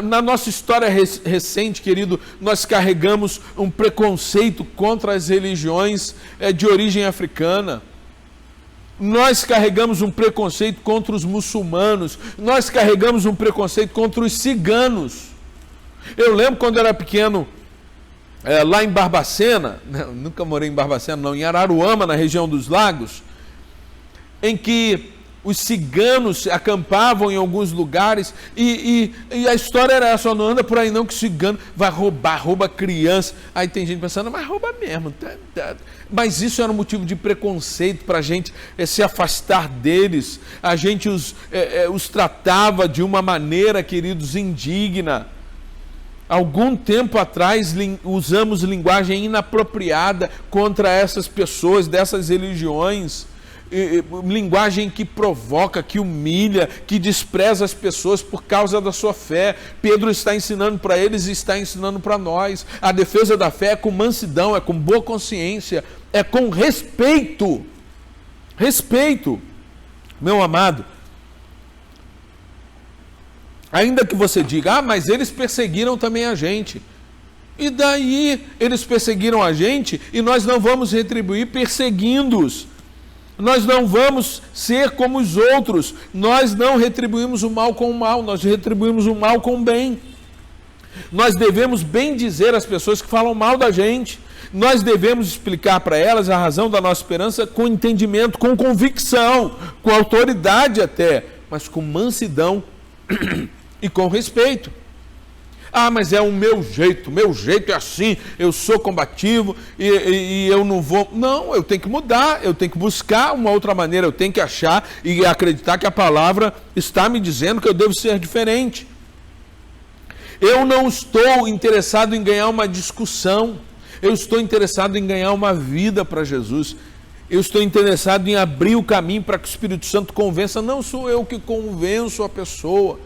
Na nossa história recente, querido, nós carregamos um preconceito contra as religiões de origem africana. Nós carregamos um preconceito contra os muçulmanos. Nós carregamos um preconceito contra os ciganos. Eu lembro quando eu era pequeno, lá em Barbacena, nunca morei em Barbacena não, em Araruama, na região dos Lagos, em que os ciganos acampavam em alguns lugares, e a história era essa: não anda por aí não, que cigano vai rouba criança. Aí tem gente pensando, mas rouba mesmo. Mas isso era um motivo de preconceito para a gente se afastar deles. A gente os tratava de uma maneira, queridos, indigna. Algum tempo atrás usamos linguagem inapropriada contra essas pessoas, dessas religiões. Linguagem que provoca, que humilha, que despreza as pessoas por causa da sua fé. Pedro está ensinando para eles e está ensinando para nós. A defesa da fé é com mansidão, é com boa consciência, é com respeito. Respeito, meu amado. Ainda que você diga, mas eles perseguiram também a gente. E daí? Eles perseguiram a gente e nós não vamos retribuir perseguindo-os. Nós não vamos ser como os outros. Nós não retribuímos o mal com o mal, nós retribuímos o mal com o bem. Nós devemos bem dizer às pessoas que falam mal da gente. Nós devemos explicar para elas a razão da nossa esperança com entendimento, com convicção, com autoridade até, mas com mansidão e com respeito. Mas é o meu jeito é assim, eu sou combativo e eu não vou. Não, eu tenho que mudar, eu tenho que buscar uma outra maneira, eu tenho que achar e acreditar que a palavra está me dizendo que eu devo ser diferente. Eu não estou interessado em ganhar uma discussão, eu estou interessado em ganhar uma vida para Jesus. Eu estou interessado em abrir o caminho para que o Espírito Santo convença. Não sou eu que convenço a pessoa.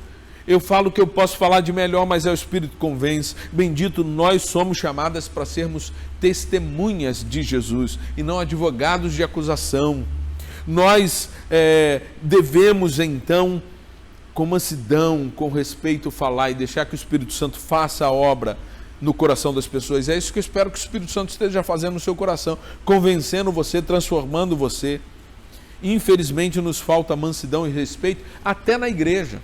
Eu falo que eu posso falar de melhor, mas é o Espírito que convence. Bendito, nós somos chamadas para sermos testemunhas de Jesus e não advogados de acusação. Nós devemos então, com mansidão, com respeito, falar e deixar que o Espírito Santo faça a obra no coração das pessoas. É isso que eu espero que o Espírito Santo esteja fazendo no seu coração, convencendo você, transformando você. Infelizmente nos falta mansidão e respeito até na igreja,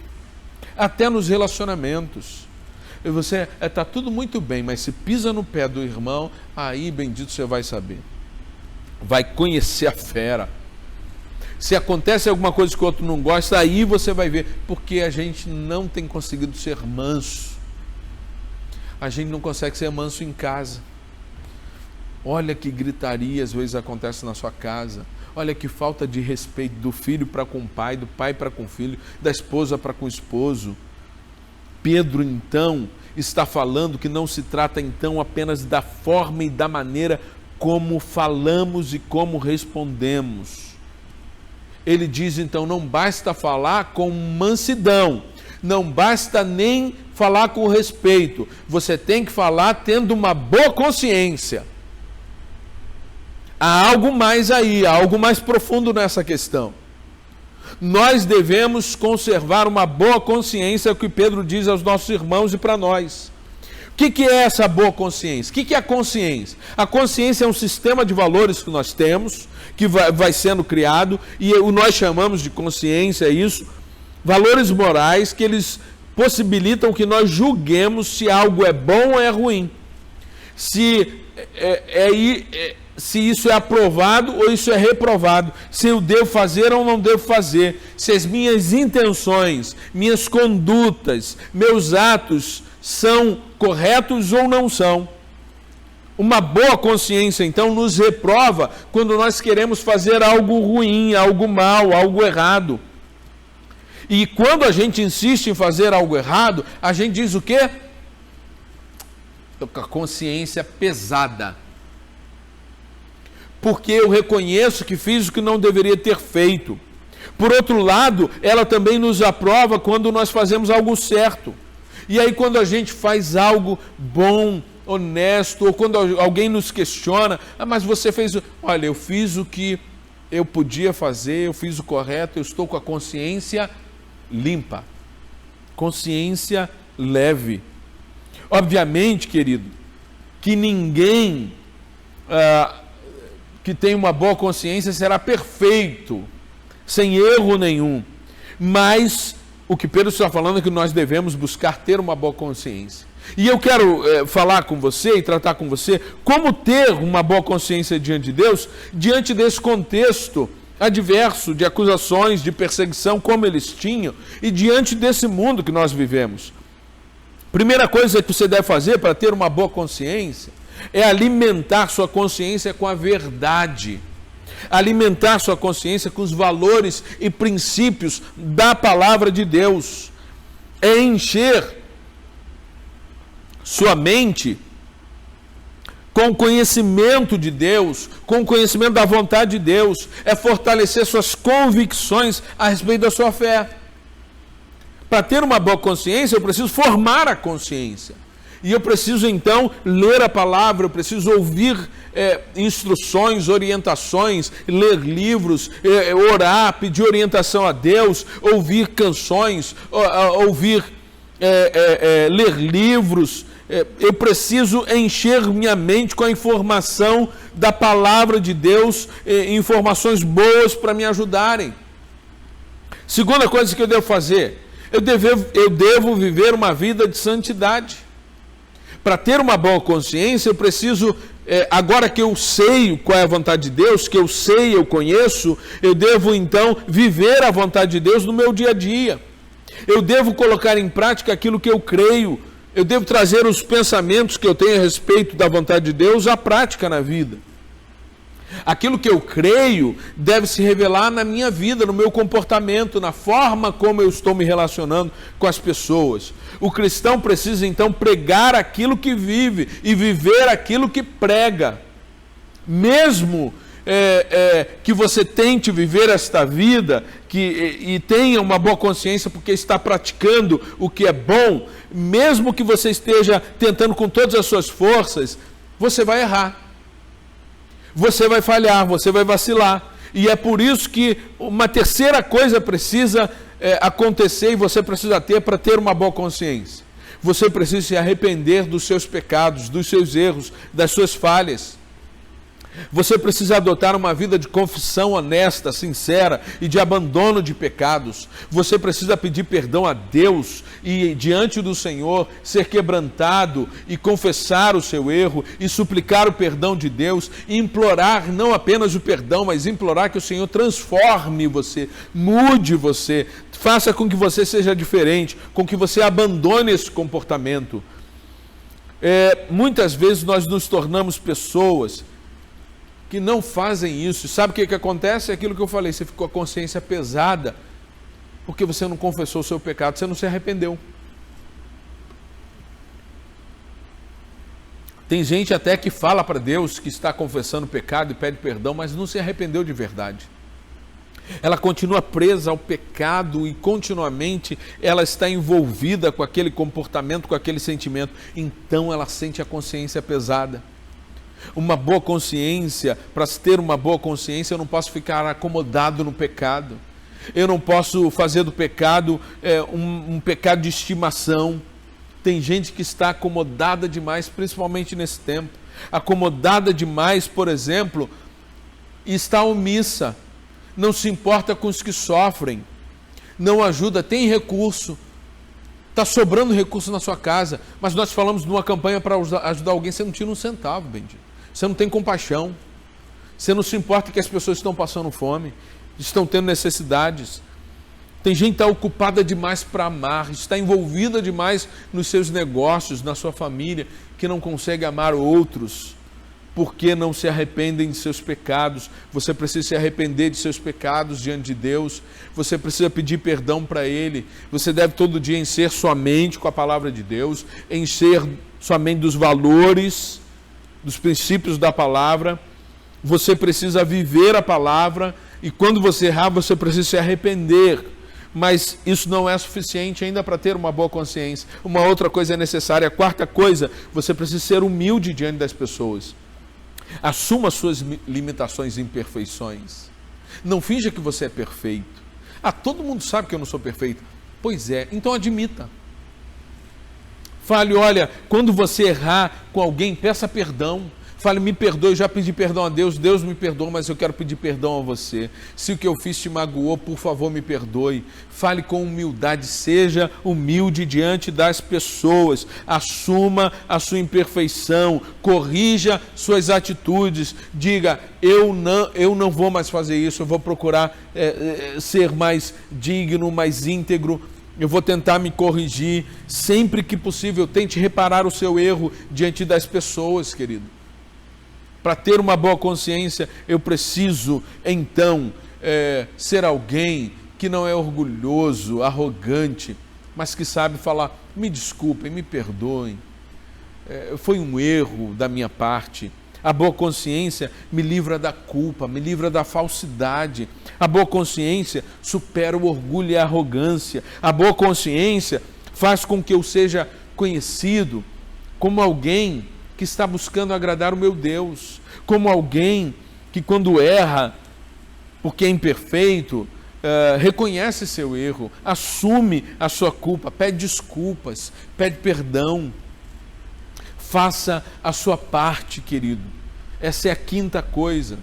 até nos relacionamentos. E você está tudo muito bem, mas se pisa no pé do irmão, aí, bendito, você vai saber, vai conhecer a fera. Se acontece alguma coisa que o outro não gosta, aí você vai ver, porque a gente não tem conseguido ser manso. A gente não consegue ser manso em casa. Olha que gritaria às vezes acontece na sua casa. Olha que falta de respeito do filho para com o pai, do pai para com o filho, da esposa para com o esposo. Pedro, então, está falando que não se trata, então, apenas da forma e da maneira como falamos e como respondemos. Ele diz, então, não basta falar com mansidão, não basta nem falar com respeito, você tem que falar tendo uma boa consciência. Há algo mais aí, há algo mais profundo nessa questão. Nós devemos conservar uma boa consciência, é o que Pedro diz aos nossos irmãos e para nós. O que é essa boa consciência? O que é a consciência? A consciência é um sistema de valores que nós temos, que vai sendo criado, e nós chamamos de consciência isso, valores morais que eles possibilitam que nós julguemos se algo é bom ou é ruim. Se isso é aprovado ou isso é reprovado, se eu devo fazer ou não devo fazer, se as minhas intenções, minhas condutas, meus atos são corretos ou não são. Uma boa consciência, então, nos reprova quando nós queremos fazer algo ruim, algo mal, algo errado. E quando a gente insiste em fazer algo errado, a gente diz o quê? Estou com a consciência pesada. Porque eu reconheço que fiz o que não deveria ter feito. Por outro lado, ela também nos aprova quando nós fazemos algo certo. E aí quando a gente faz algo bom, honesto, ou quando alguém nos questiona, mas você fez, olha, eu fiz o que eu podia fazer, eu fiz o correto, eu estou com a consciência limpa, consciência leve. Obviamente, querido, que ninguém que tem uma boa consciência será perfeito, sem erro nenhum, mas o que Pedro está falando é que nós devemos buscar ter uma boa consciência. E eu quero falar com você e tratar com você como ter uma boa consciência diante de Deus, diante desse contexto adverso, de acusações, de perseguição, como eles tinham, e diante desse mundo que nós vivemos. Primeira coisa que você deve fazer para ter uma boa consciência é alimentar sua consciência com a verdade. Alimentar sua consciência com os valores e princípios da palavra de Deus. É encher sua mente com conhecimento de Deus, com conhecimento da vontade de Deus, é fortalecer suas convicções a respeito da sua fé. Para ter uma boa consciência, eu preciso formar a consciência. E eu preciso então ler a palavra, eu preciso ouvir instruções, orientações, ler livros, orar, pedir orientação a Deus, ouvir canções, ler livros. Eu preciso encher minha mente com a informação da palavra de Deus, informações boas para me ajudarem. Segunda coisa que eu devo fazer, eu devo viver uma vida de santidade. Para ter uma boa consciência, eu preciso, agora que eu sei qual é a vontade de Deus, que eu sei, eu conheço, eu devo então viver a vontade de Deus no meu dia a dia. Eu devo colocar em prática aquilo que eu creio. Eu devo trazer os pensamentos que eu tenho a respeito da vontade de Deus à prática na vida. Aquilo que eu creio deve se revelar na minha vida, no meu comportamento, na forma como eu estou me relacionando com as pessoas. O cristão precisa então pregar aquilo que vive e viver aquilo que prega. Mesmo que você tente viver esta vida e tenha uma boa consciência porque está praticando o que é bom, mesmo que você esteja tentando com todas as suas forças, você vai errar. Você vai falhar, você vai vacilar. E é por isso que uma terceira coisa precisa acontecer e você precisa ter para ter uma boa consciência. Você precisa se arrepender dos seus pecados, dos seus erros, das suas falhas. Você precisa adotar uma vida de confissão honesta, sincera e de abandono de pecados. Você precisa pedir perdão a Deus e diante do Senhor ser quebrantado e confessar o seu erro e suplicar o perdão de Deus e implorar não apenas o perdão, mas implorar que o Senhor transforme você, mude você, faça com que você seja diferente, com que você abandone esse comportamento. Muitas vezes nós nos tornamos pessoas que não fazem isso. Sabe o que acontece? É aquilo que eu falei, você ficou com a consciência pesada, porque você não confessou o seu pecado, você não se arrependeu. Tem gente até que fala para Deus que está confessando o pecado e pede perdão, mas não se arrependeu de verdade. Ela continua presa ao pecado e continuamente ela está envolvida com aquele comportamento, com aquele sentimento. Então ela sente a consciência pesada. Uma boa consciência, para ter uma boa consciência, eu não posso ficar acomodado no pecado. Eu não posso fazer do pecado um pecado de estimação. Tem gente que está acomodada demais, principalmente nesse tempo. Acomodada demais, por exemplo, e está omissa. Não se importa com os que sofrem. Não ajuda, tem recurso. Está sobrando recurso na sua casa. Mas nós falamos de uma campanha para ajudar alguém, você não tira um centavo, bendito. Você não tem compaixão, você não se importa que as pessoas estão passando fome, estão tendo necessidades. Tem gente que está ocupada demais para amar, está envolvida demais nos seus negócios, na sua família, que não consegue amar outros, porque não se arrependem de seus pecados. Você precisa se arrepender de seus pecados diante de Deus, você precisa pedir perdão para Ele, você deve todo dia encher sua mente com a palavra de Deus, encher sua mente dos valores, dos princípios da palavra. Você precisa viver a palavra e quando você errar, você precisa se arrepender. Mas isso não é suficiente ainda para ter uma boa consciência. Uma outra coisa é necessária. A quarta coisa, você precisa ser humilde diante das pessoas. Assuma suas limitações e imperfeições. Não finja que você é perfeito. Todo mundo sabe que eu não sou perfeito. Pois é, então admita. Fale, olha, quando você errar com alguém, peça perdão. Fale, me perdoe, já pedi perdão a Deus, Deus me perdoa, mas eu quero pedir perdão a você. Se o que eu fiz te magoou, por favor, me perdoe. Fale com humildade, seja humilde diante das pessoas. Assuma a sua imperfeição, corrija suas atitudes. Diga, eu não vou mais fazer isso, eu vou procurar ser mais digno, mais íntegro. Eu vou tentar me corrigir. Sempre que possível, tente reparar o seu erro diante das pessoas, querido. Para ter uma boa consciência, eu preciso, então, ser alguém que não é orgulhoso, arrogante, mas que sabe falar, me desculpem, me perdoem, foi um erro da minha parte. A boa consciência me livra da culpa, me livra da falsidade. A boa consciência supera o orgulho e a arrogância. A boa consciência faz com que eu seja conhecido como alguém que está buscando agradar o meu Deus, como alguém que quando erra, porque é imperfeito, reconhece seu erro, assume a sua culpa, pede desculpas, pede perdão. Faça a sua parte, querido. Essa é a quinta coisa.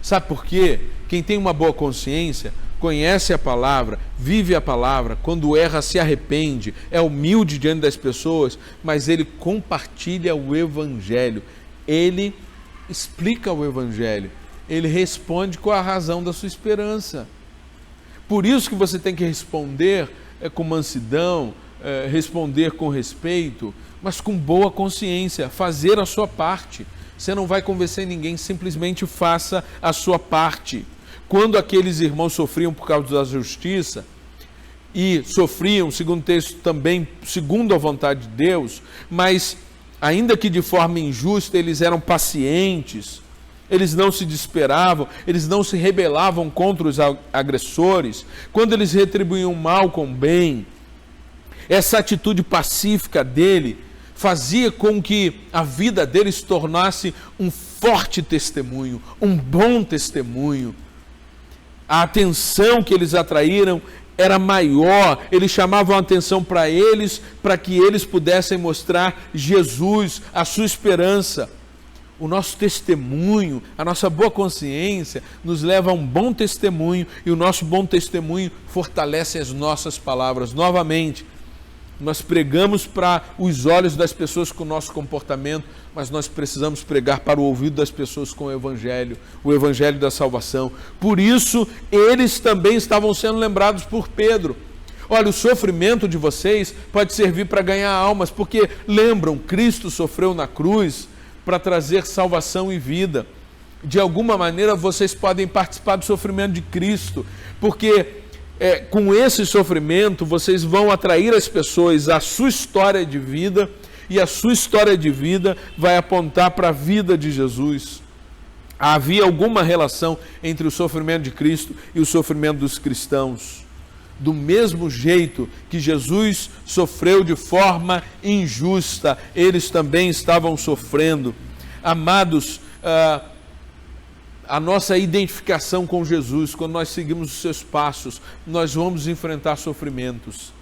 Sabe por quê? Quem tem uma boa consciência conhece a palavra, vive a palavra, quando erra se arrepende, é humilde diante das pessoas, mas ele compartilha o Evangelho, ele explica o Evangelho, ele responde com a razão da sua esperança. Por isso que você tem que responder com mansidão, responder com respeito, mas com boa consciência, fazer a sua parte. Você não vai convencer ninguém, simplesmente faça a sua parte. Quando aqueles irmãos sofriam por causa da justiça, e sofriam, segundo o texto, também segundo a vontade de Deus, mas ainda que de forma injusta, eles eram pacientes, eles não se desesperavam, eles não se rebelavam contra os agressores, quando eles retribuíam mal com bem, essa atitude pacífica dele fazia com que a vida dele se tornasse um forte testemunho, um bom testemunho. A atenção que eles atraíram era maior, eles chamavam a atenção para eles, para que eles pudessem mostrar Jesus, a sua esperança. O nosso testemunho, a nossa boa consciência nos leva a um bom testemunho, e o nosso bom testemunho fortalece as nossas palavras. Novamente, nós pregamos para os olhos das pessoas com o nosso comportamento, mas nós precisamos pregar para o ouvido das pessoas com o Evangelho da salvação. Por isso, eles também estavam sendo lembrados por Pedro. Olha, o sofrimento de vocês pode servir para ganhar almas, porque lembram, Cristo sofreu na cruz para trazer salvação e vida. De alguma maneira, vocês podem participar do sofrimento de Cristo, porque com esse sofrimento, vocês vão atrair as pessoas à sua história de vida, e a sua história de vida vai apontar para a vida de Jesus. Havia alguma relação entre o sofrimento de Cristo e o sofrimento dos cristãos. Do mesmo jeito que Jesus sofreu de forma injusta, eles também estavam sofrendo. Amados, a nossa identificação com Jesus, quando nós seguimos os seus passos, nós vamos enfrentar sofrimentos.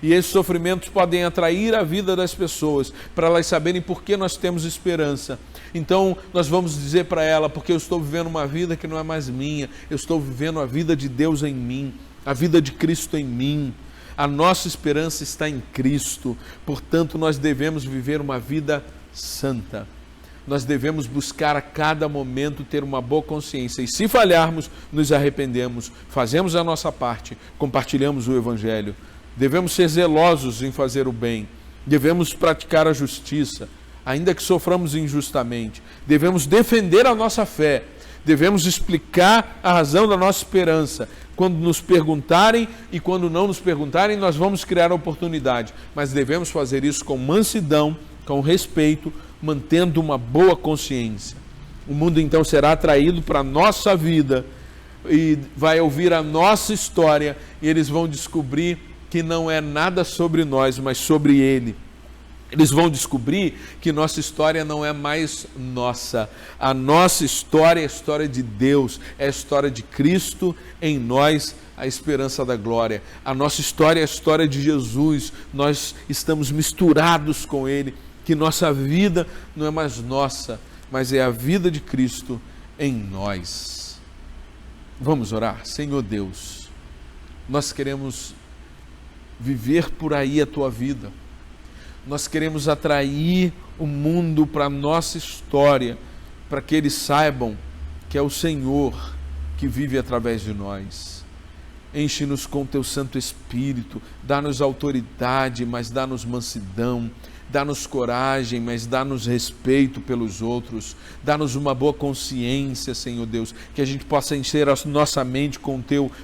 E esses sofrimentos podem atrair a vida das pessoas, para elas saberem por que nós temos esperança. Então, nós vamos dizer para ela, porque eu estou vivendo uma vida que não é mais minha, eu estou vivendo a vida de Deus em mim, a vida de Cristo em mim. A nossa esperança está em Cristo, portanto, nós devemos viver uma vida santa. Nós devemos buscar a cada momento ter uma boa consciência, e se falharmos, nos arrependemos, fazemos a nossa parte, compartilhamos o Evangelho. Devemos ser zelosos em fazer o bem, devemos praticar a justiça, ainda que soframos injustamente, devemos defender a nossa fé, devemos explicar a razão da nossa esperança. Quando nos perguntarem e quando não nos perguntarem, nós vamos criar a oportunidade, mas devemos fazer isso com mansidão, com respeito, mantendo uma boa consciência. O mundo então será atraído para a nossa vida e vai ouvir a nossa história, e eles vão descobrir que não é nada sobre nós, mas sobre Ele. Eles vão descobrir que nossa história não é mais nossa. A nossa história é a história de Deus, é a história de Cristo em nós, a esperança da glória. A nossa história é a história de Jesus, nós estamos misturados com Ele, que nossa vida não é mais nossa, mas é a vida de Cristo em nós. Vamos orar? Senhor Deus, nós queremos viver por aí a tua vida. Nós queremos atrair o mundo para a nossa história, para que eles saibam que é o Senhor que vive através de nós. Enche-nos com teu Santo Espírito, dá-nos autoridade, mas dá-nos mansidão, dá-nos coragem, mas dá-nos respeito pelos outros, dá-nos uma boa consciência, Senhor Deus, que a gente possa encher a nossa mente com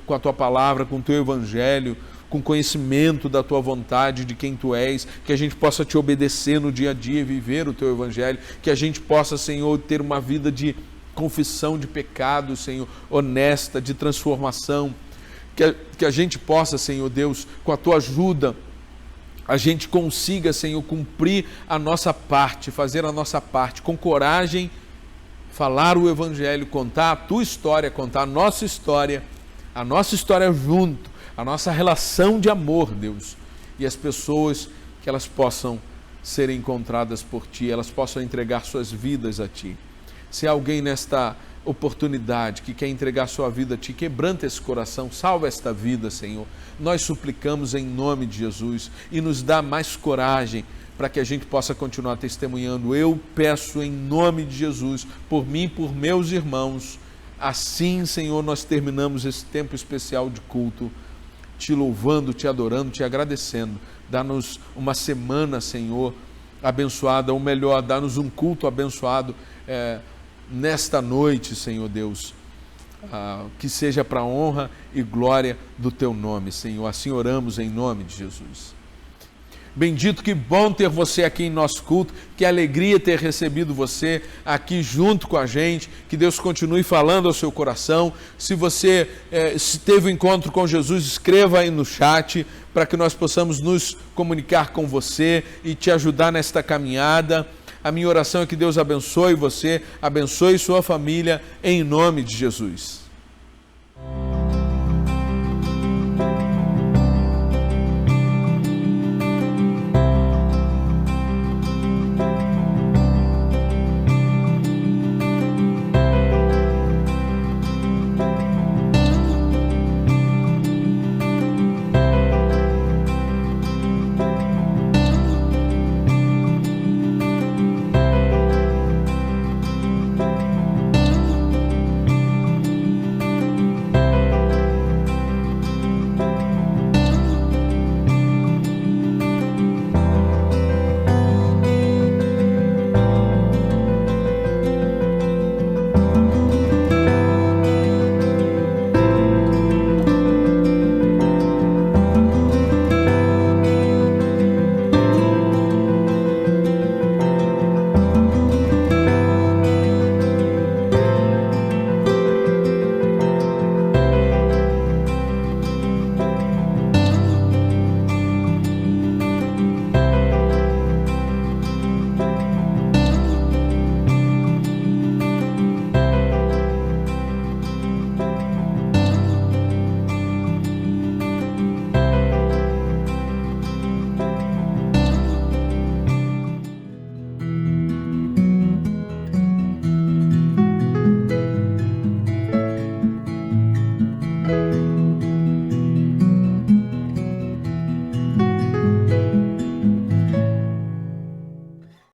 a tua palavra, com o teu evangelho, com conhecimento da tua vontade, de quem tu és, que a gente possa te obedecer no dia a dia e viver o teu evangelho, que a gente possa, Senhor, ter uma vida de confissão de pecado, Senhor, honesta, de transformação, que a gente possa, Senhor Deus, com a tua ajuda, a gente consiga, Senhor, cumprir a nossa parte, fazer a nossa parte, com coragem, falar o evangelho, contar a tua história, contar a nossa história junto, a nossa relação de amor, Deus, e as pessoas que elas possam ser encontradas por Ti, elas possam entregar suas vidas a Ti. Se há alguém nesta oportunidade que quer entregar sua vida a Ti, quebranta esse coração, salva esta vida, Senhor. Nós suplicamos em nome de Jesus e nos dá mais coragem para que a gente possa continuar testemunhando. Eu peço em nome de Jesus, por mim e por meus irmãos. Assim, Senhor, nós terminamos esse tempo especial de culto, te louvando, te adorando, te agradecendo. Dá-nos uma semana, Senhor, abençoada, ou melhor, dá-nos um culto abençoado nesta noite, Senhor Deus, que seja para a honra e glória do Teu nome, Senhor. Assim oramos em nome de Jesus. Bendito, que bom ter você aqui em nosso culto, que alegria ter recebido você aqui junto com a gente, que Deus continue falando ao seu coração. Se você se teve um encontro com Jesus, escreva aí no chat, para que nós possamos nos comunicar com você e te ajudar nesta caminhada. A minha oração é que Deus abençoe você, abençoe sua família, em nome de Jesus.